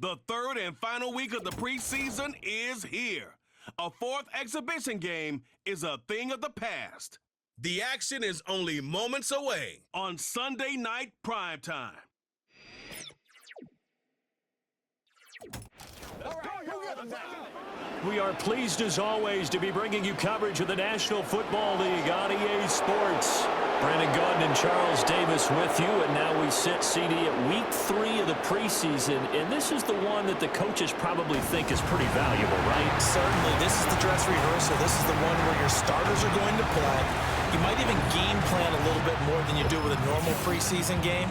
The third and final week of the preseason is here. A fourth exhibition game is a thing of the past. The action is only moments away on Sunday night primetime. We are pleased as always to be bringing you coverage of the National Football League on EA Sports. Brandon Gaudin and Charles Davis with you, and now we sit CD at Week 3 of the preseason, and this is the one that the coaches probably think is pretty valuable, right? Certainly. This is the dress rehearsal. This is the one where your starters are going to play. You might even game plan a little bit more than you do with a normal preseason game,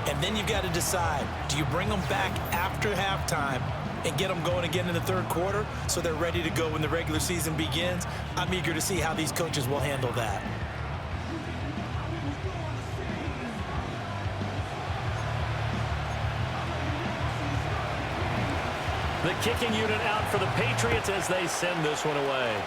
and then you've got to decide, do you bring them back after halftime and get them going again in the third quarter so they're ready to go when the regular season begins? I'm eager to see how these coaches will handle that. The kicking unit out for the Patriots as they send this one away.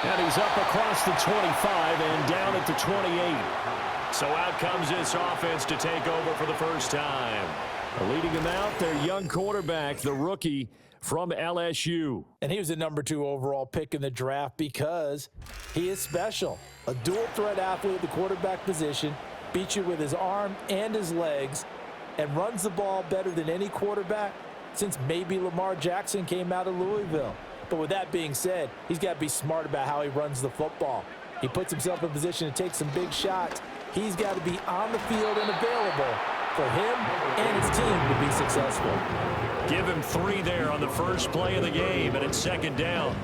And he's up across the 25 and down at the 28. So out comes this offense to take over for the first time. Leading him out, their young quarterback, the rookie from LSU. And he was the number 2 overall pick in the draft because he is special. A dual threat athlete at the quarterback position, beats you with his arm and his legs, and runs the ball better than any quarterback since maybe Lamar Jackson came out of Louisville. But with that being said, he's got to be smart about how he runs the football. He puts himself in position to take some big shots. He's got to be on the field and available for him and his team to be successful. Give him 3 there on the first play of the game, and it's second down.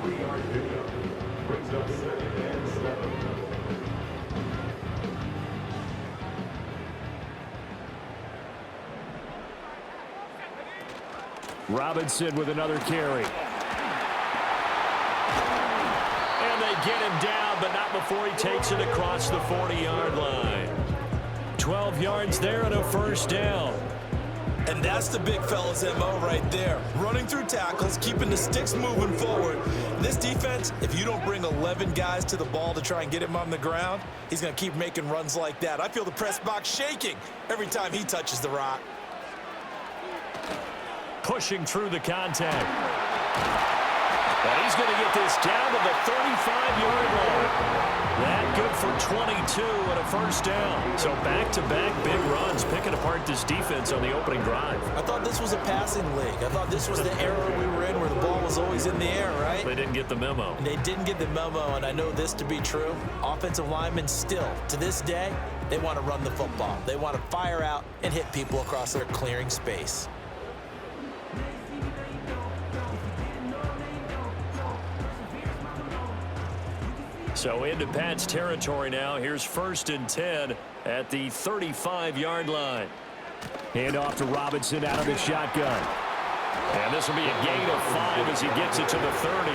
Robinson with another carry. And they get him down, but not before he takes it across the 40-yard line. 12 yards there and a first down. And that's the big fella's MO right there. Running through tackles, keeping the sticks moving forward. This defense, if you don't bring 11 guys to the ball to try and get him on the ground, he's going to keep making runs like that. I feel the press box shaking every time he touches the rock. Pushing through the contact. And he's going to get this down to the 35-yard line. That good for 22 and a first down. So back-to-back big runs, picking apart this defense on the opening drive. I thought this was a passing league. I thought this was the era we were in where the ball was always in the air, right? They didn't get the memo. And they didn't get the memo, and I know this to be true. Offensive linemen still, to this day, they want to run the football. They want to fire out and hit people across their clearing space. So into Pat's territory now. Here's 1st and 10 at the 35-yard line. Hand off to Robinson out of the shotgun. And this will be a gain of 5 as he gets it to the 30.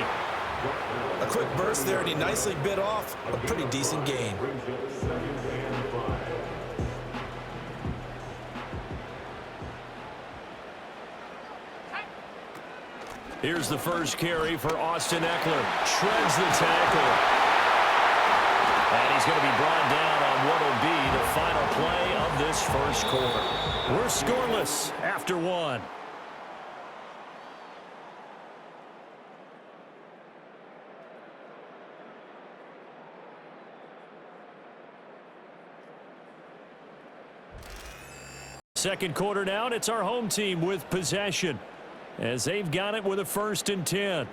A quick burst there, and he nicely bit off a pretty decent gain. Here's the first carry for Austin Eckler. Shreds the tackle. And he's going to be brought down on what will be the final play of this first quarter. We're scoreless after 1. Second quarter now, and it's our home team with possession as they've got it with a 1st and 10.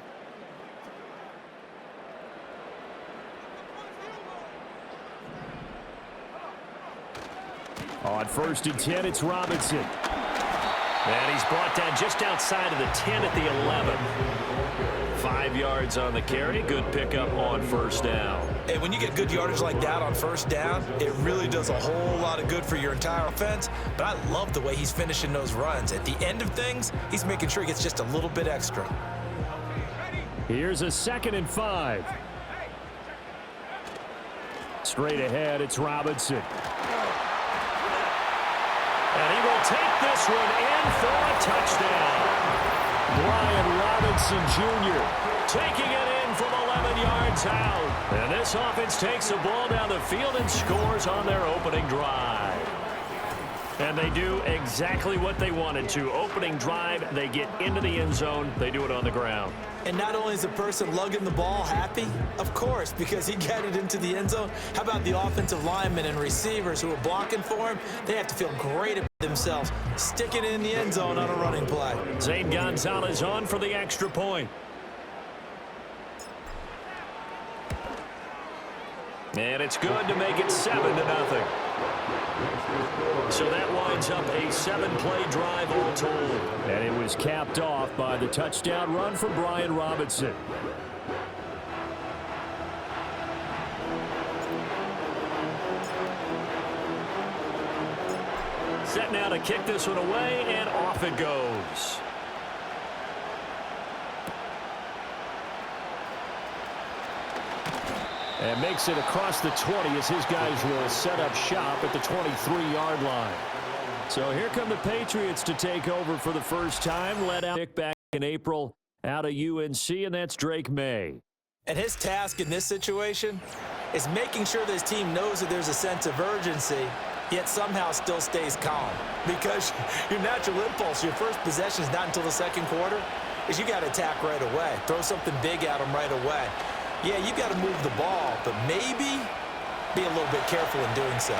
On 1st and 10, it's Robinson. And he's brought down just outside of the 10 at the 11. 5 yards on the carry. Good pickup on first down. And when you get good yardage like that on first down, it really does a whole lot of good for your entire offense. But I love the way he's finishing those runs. At the end of things, he's making sure he gets just a little bit extra. Here's a 2nd and 5. Straight ahead, it's Robinson. And he will take this one in for a touchdown. Brian Robinson Jr. taking it in in from 11 yards out. And this offense takes the ball down the field and scores on their opening drive. And they do exactly what they wanted to. Opening drive, they get into the end zone. They do it on the ground. And not only is the person lugging the ball happy, of course, because he got it into the end zone. How about the offensive linemen and receivers who are blocking for him? They have to feel great about themselves, sticking it in the end zone on a running play. Zane Gonzalez on for the extra point. And it's good to make it 7-0. So that winds up a 7-play drive all told. And it was capped off by the touchdown run from Brian Robinson. Set now to kick this one away, and off it goes. And makes it across the 20 as his guys will set up shop at the 23-yard line. So here come the Patriots to take over for the first time. Led out pick back in April out of UNC, and that's Drake May. And his task in this situation is making sure that his team knows that there's a sense of urgency, yet somehow still stays calm. Because your natural impulse, your first possession is not until the second quarter, is you got to attack right away. Throw something big at them right away. Yeah, you got to move the ball, but maybe be a little bit careful in doing so.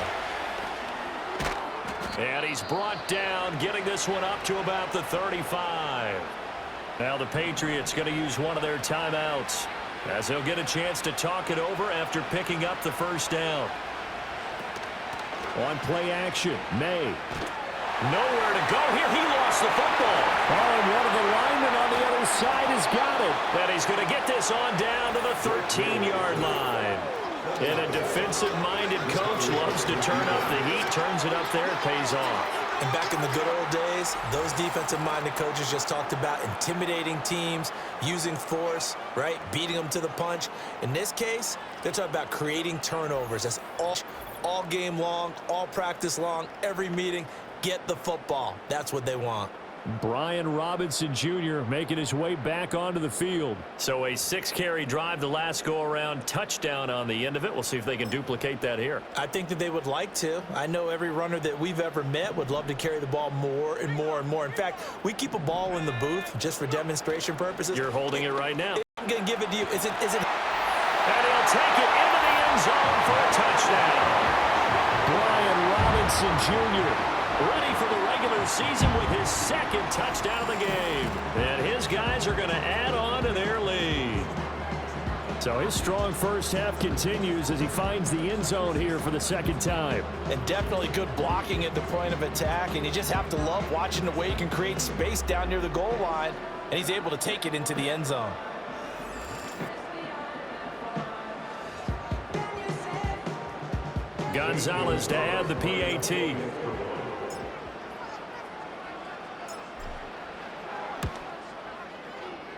And he's brought down, getting this one up to about the 35. Now the Patriots going to use one of their timeouts as they'll get a chance to talk it over after picking up the first down. On play action, May. Nowhere to go here. He lost the football. Oh, and one of the linemen on the other side has got it. And he's going to get this on down to the 13-yard line. And a defensive-minded coach loves to turn up the heat, turns it up there, it pays off. And back in the good old days, those defensive-minded coaches just talked about intimidating teams, using force, right, beating them to the punch. In this case, they're talking about creating turnovers. That's all game long, all practice long, every meeting. Get the football. That's what they want. Brian Robinson Jr. making his way back onto the field. So a 6-carry drive the last go-around, touchdown on the end of it. We'll see if they can duplicate that here. I think that they would like to. I know every runner that we've ever met would love to carry the ball more and more and more. In fact, we keep a ball in the booth just for demonstration purposes. You're holding it right now. I'm going to give it to you. Is it? And he'll take it into the end zone for a touchdown. Brian Robinson Jr. ready for the regular season with his second touchdown of the game. And his guys are going to add on to their lead. So his strong first half continues as he finds the end zone here for the second time. And definitely good blocking at the point of attack. And you just have to love watching the way he can create space down near the goal line. And he's able to take it into the end zone. Gonzalez to add the PAT.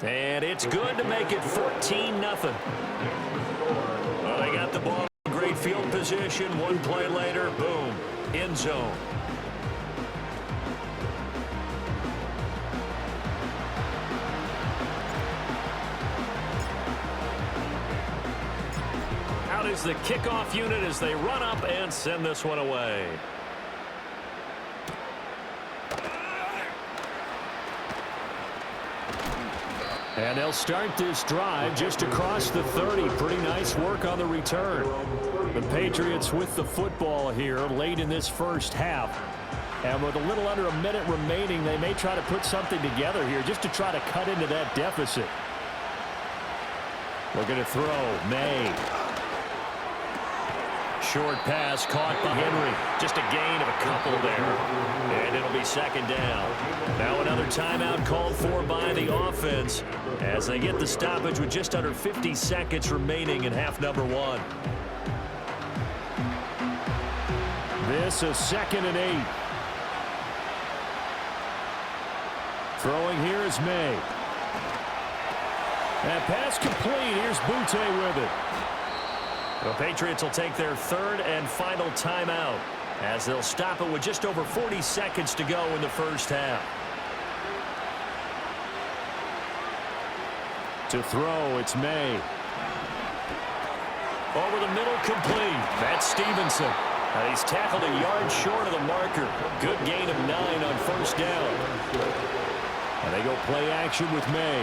And it's good to make it 14-0. Well, they got the ball in great field position. One play later, boom, end zone. Out is the kickoff unit as they run up and send this one away. And they'll start this drive just across the 30. Pretty nice work on the return. The Patriots with the football here late in this first half. And with a little under a minute remaining, they may try to put something together here just to try to cut into that deficit. Looking to throw. May. Short pass caught by Henry. Just a gain of a couple there. And it'll be second down. Now another timeout called for by the offense as they get the stoppage with just under 50 seconds remaining in half number one. This is 2nd and 8. Throwing here is May. And pass complete. Here's Butte with it. The Patriots will take their third and final timeout as they'll stop it with just over 40 seconds to go in the first half. To throw, it's May. Over the middle, complete. That's Stevenson. He's tackled a yard short of the marker. Good gain of 9 on first down. And they go play action with May.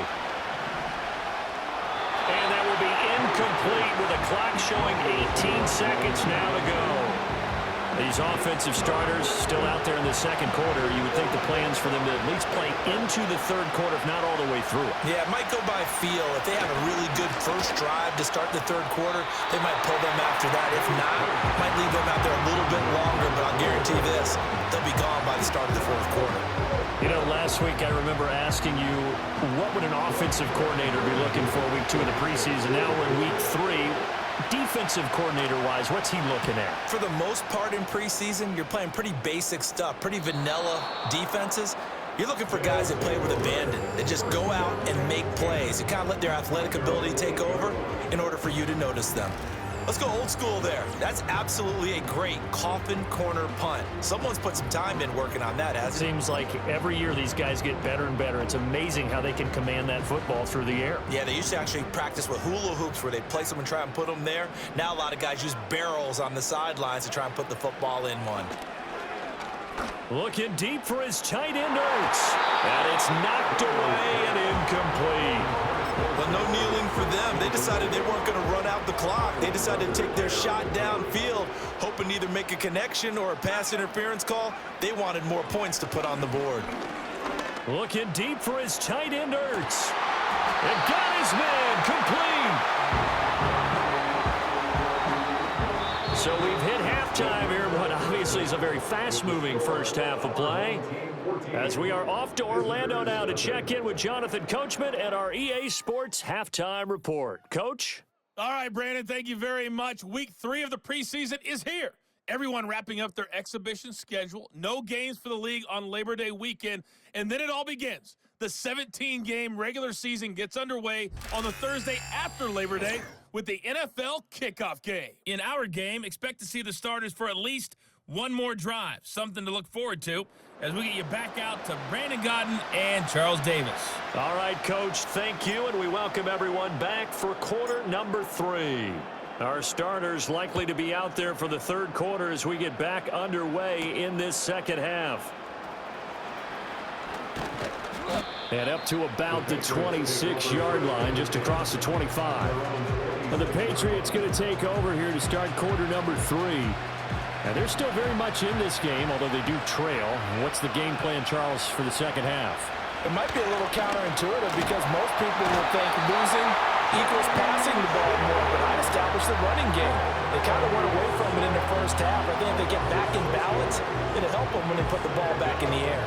And that will be incomplete with a clock showing 18 seconds now to go. These offensive starters still out there in the second quarter. You would think the plans for them to at least play into the third quarter, if not all the way through it. Yeah, it might go by feel. If they have a really good first drive to start the third quarter, they might pull them after that. If not, might leave them out there a little bit longer, but I'll guarantee this, they'll be gone by the start of the fourth quarter. You know, last week I remember asking you, what would an offensive coordinator be looking for week 2 of the preseason? Now we're in week 3. Defensive coordinator-wise, what's he looking at? For the most part in preseason, you're playing pretty basic stuff, pretty vanilla defenses. You're looking for guys that play with abandon, that just go out and make plays. You kind of let their athletic ability take over in order for you to notice them. Let's go old school there. That's absolutely a great coffin corner punt. Someone's put some time in working on that, hasn't it? Seems like every year these guys get better and better. It's amazing how they can command that football through the air. Yeah, they used to actually practice with hula hoops where they'd place them and try and put them there. Now a lot of guys use barrels on the sidelines to try and put the football in one. Looking deep for his tight end, Ertz. And it's knocked away and incomplete. Well, no kneeling for them. They decided they weren't going to run out the clock. They decided to take their shot downfield, hoping to either make a connection or a pass interference call. They wanted more points to put on the board. Looking deep for his tight end, Ertz. And got his man complete. So we've hit halftime here, but obviously it's a very fast-moving first half of play. As we are off to Orlando now to check in with Jonathan Coachman at our EA Sports Halftime Report. Coach? All right, Brandon, thank you very much. Week 3 of the preseason is here. Everyone wrapping up their exhibition schedule. No games for the league on Labor Day weekend. And then it all begins. The 17-game regular season gets underway on the Thursday after Labor Day with the NFL kickoff game. In our game, expect to see the starters for at least one more drive. Something to look forward to as we get you back out to Brandon Gaudin and Charles Davis. All right, Coach, thank you, and we welcome everyone back for quarter number 3. Our starters likely to be out there for the third quarter as we get back underway in this second half. And up to about the 26-yard line, just across the 25. And the Patriots going to take over here to start quarter number 3. And they're still very much in this game, although they do trail. What's the game plan, Charles, for the second half? It might be a little counterintuitive because most people will think losing equals passing the ball more, but I established the running game. They kind of went away from it in the first half. I think if they get back in balance, it'll help them when they put the ball back in the air.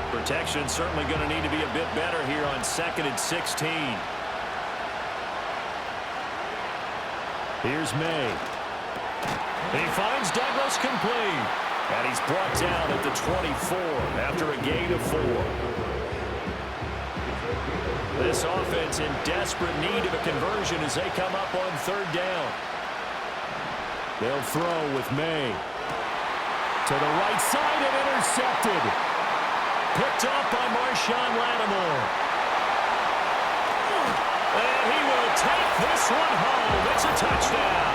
Protection certainly going to need to be a bit better here on 2nd and 16. Here's May. He finds Douglas complete. And he's brought down at the 24 after a gain of 4. This offense in desperate need of a conversion as they come up on 3rd down. They'll throw with May. To the right side and intercepted. Picked up by Marshawn Lattimore. And he will take this one home. It's a touchdown.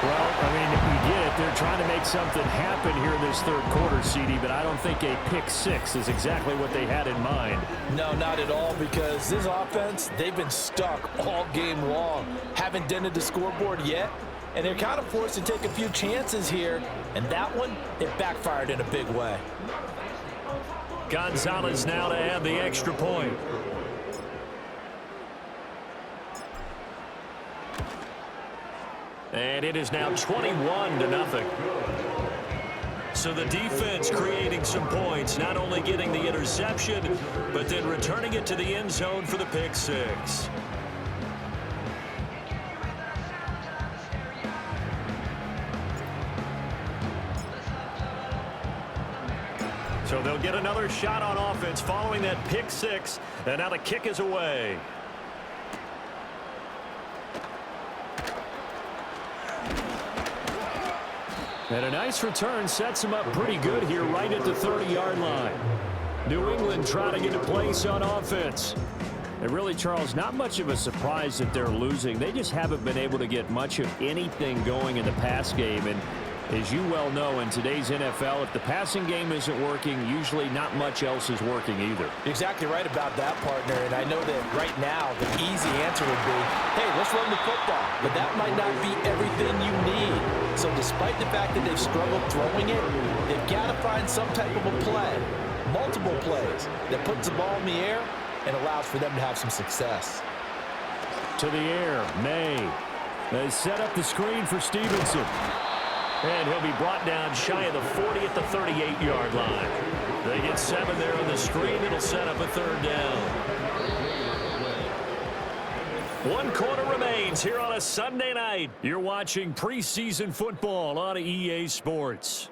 Well, I mean, you get it. They're trying to make something happen here in this third quarter, CD, but I don't think a pick 6 is exactly what they had in mind. No, not at all, because this offense, they've been stuck all game long. Haven't dented the scoreboard yet, and they're kind of forced to take a few chances here, and that one, it backfired in a big way. Gonzalez now to add the extra point. And it is now 21-0. So the defense creating some points, not only getting the interception, but then returning it to the end zone for the pick 6. So they'll get another shot on offense following that pick 6, and now the kick is away. And a nice return sets him up pretty good here right at the 30-yard line. New England trying to get a place on offense. And really, Charles, not much of a surprise that they're losing. They just haven't been able to get much of anything going in the pass game. And as you well know, in today's NFL, if the passing game isn't working, usually not much else is working either. You're exactly right about that, partner. And I know that right now the easy answer would be, hey, let's run the football. But that might not be everything you need. So despite the fact that they've struggled throwing it, they've got to find some type of a play, multiple plays, that puts the ball in the air and allows for them to have some success. To the air, May. They set up the screen for Stevenson. And he'll be brought down shy of the 40 at the 38-yard line. They get 7 there on the screen. It'll set up a 3rd down. 1 quarter remains here on a Sunday night. You're watching preseason football on EA Sports.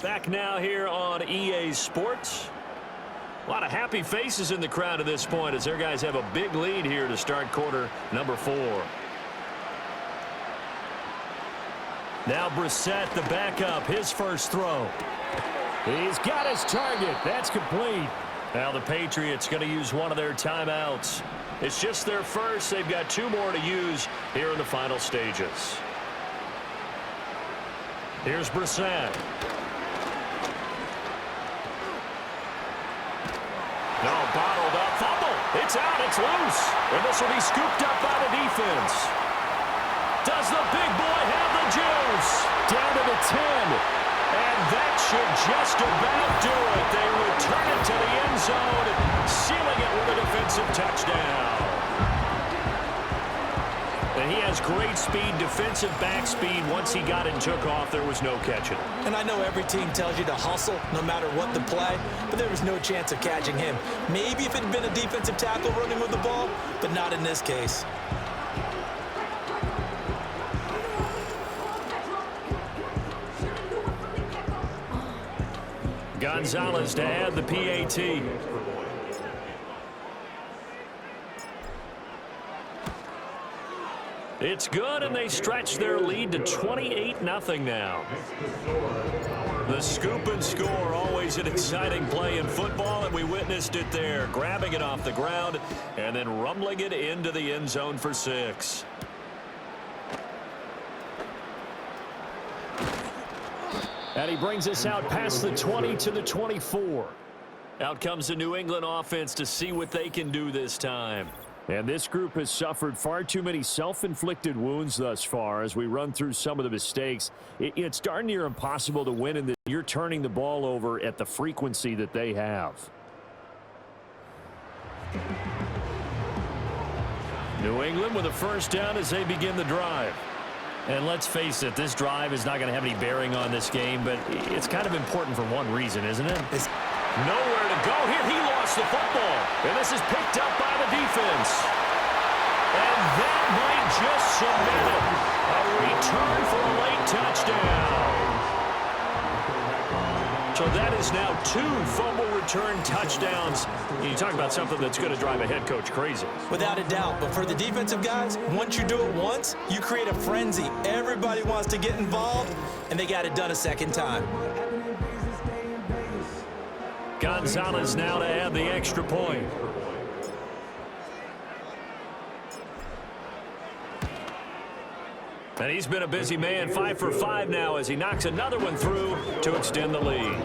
Back now here on EA Sports. A lot of happy faces in the crowd at this point as their guys have a big lead here to start quarter number 4. Now Brissett, the backup, his first throw. He's got his target. That's complete. Now the Patriots going to use one of their timeouts. It's just their first. They've got 2 more to use here in the final stages. Here's Brissett. No, bottled up. Fumble. It's out. It's loose. And this will be scooped up by the defense. Does the big boy have the juice? Down to the 10. And that should just about do it. They return it to the end zone, sealing it with a defensive touchdown. And he has great speed, defensive back speed. Once he got it and took off, there was no catching. And I know every team tells you to hustle no matter what the play, but there was no chance of catching him. Maybe if it had been a defensive tackle running with the ball, but not in this case. Gonzalez to add the PAT. It's good, and they stretch their lead to 28-0 now. The scoop and score, always an exciting play in football, and we witnessed it there, grabbing it off the ground and then rumbling it into the end zone for 6. And he brings us out past the 20 to the 24. Out comes the New England offense to see what they can do this time. And this group has suffered far too many self-inflicted wounds thus far as we run through some of the mistakes. It's darn near impossible to win in this. You're turning the ball over at the frequency that they have. New England with a first down as they begin the drive. And let's face it, this drive is not going to have any bearing on this game, but it's kind of important for one reason, isn't it? It's nowhere to go here. He lost the football, and this is picked up by the defense. And that might just cement it. A return for a late touchdown. So that is now 2 fumble return touchdowns. You talk about something that's going to drive a head coach crazy. Without a doubt. But for the defensive guys, once you do it once, you create a frenzy. Everybody wants to get involved, and they got it done a second time. Gonzalez now to add the extra point. And he's been a busy man, 5 for 5 now as he knocks another one through to extend the lead.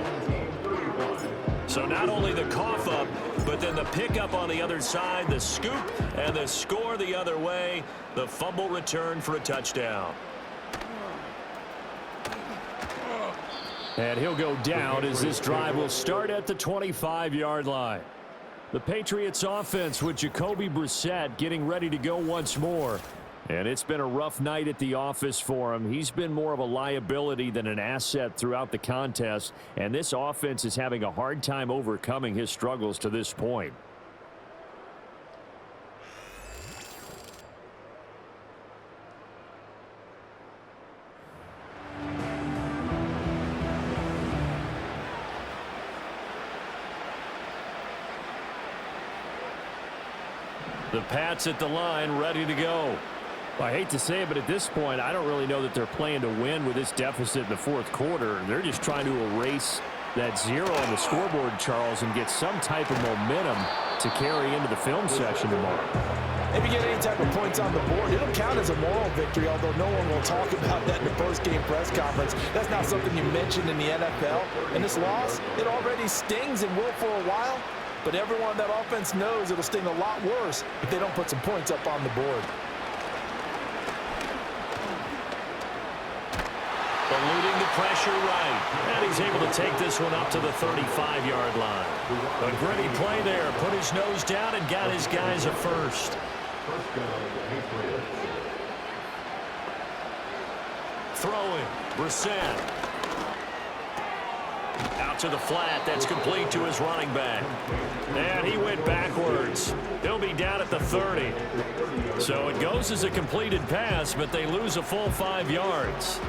So not only the cough up, but then the pickup on the other side, the scoop, and the score the other way. The fumble return for a touchdown. And he'll go down as this drive will start at the 25-yard line. The Patriots offense with Jacoby Brissett getting ready to go once more. And it's been a rough night at the office for him. He's been more of a liability than an asset throughout the contest. And this offense is having a hard time overcoming his struggles to this point. The Pats at the line, ready to go. Well, I hate to say it, but at this point, I don't really know that they're playing to win with this deficit in the fourth quarter. They're just trying to erase that 0 on the scoreboard, Charles, and get some type of momentum to carry into the film session tomorrow. If you get any type of points on the board, it'll count as a moral victory, although no one will talk about that in the post-game press conference. That's not something you mentioned in the NFL. And this loss, it already stings and will for a while, but everyone on that offense knows it'll sting a lot worse if they don't put some points up on the board. Eluding the pressure right. And he's able to take this one up to the 35-yard line. A gritty play there. Put his nose down and got his guys a first. Throwing. Brissett. Out to the flat. That's complete to his running back. And he went backwards. He'll be down at the 30. So it goes as a completed pass, but they lose a full 5 yards.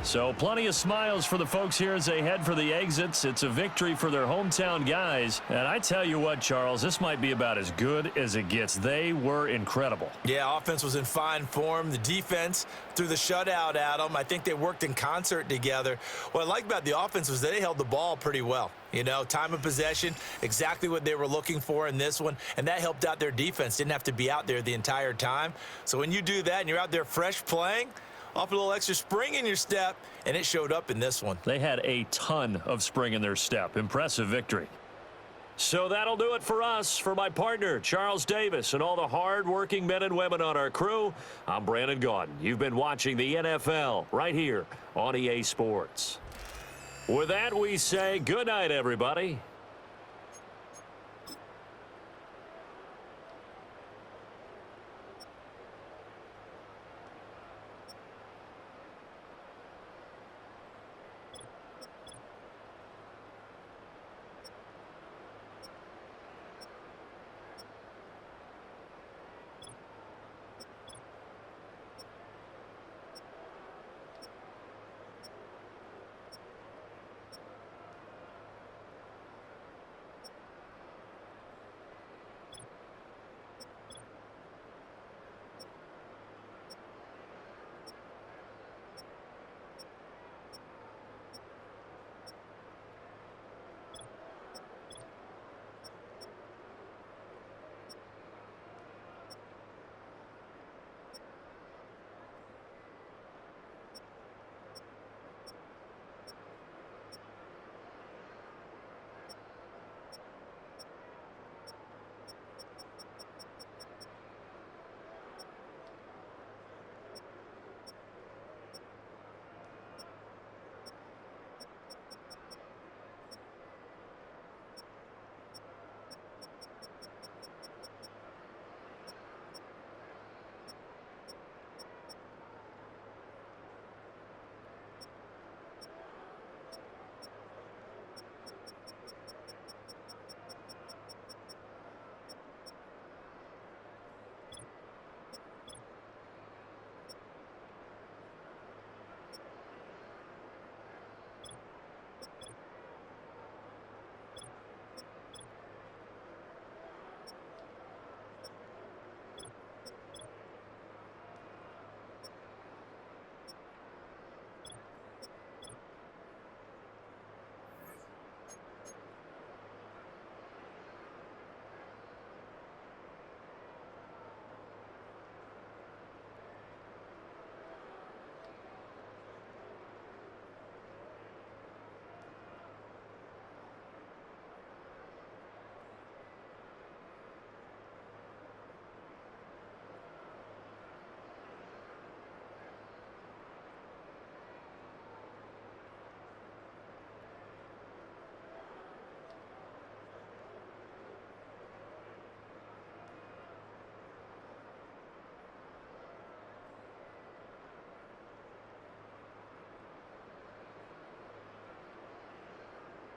So plenty of smiles for the folks here as they head for the exits. It's a victory for their hometown guys. And I tell you what, Charles, this might be about as good as it gets. They were incredible. Yeah, offense was in fine form. The defense threw the shutout at them. I think they worked in concert together. What I like about the offense was they held the ball pretty well. You know, time of possession, exactly what they were looking for in this one. And that helped out their defense. Didn't have to be out there the entire time. So when you do that and you're out there fresh playing, off a little extra spring in your step, and it showed up in this one. They had a ton of spring in their step. Impressive victory. So that'll do it for us. For my partner, Charles Davis, and all the hard-working men and women on our crew, I'm Brandon Gaudin. You've been watching the NFL right here on EA Sports. With that, we say good night, everybody.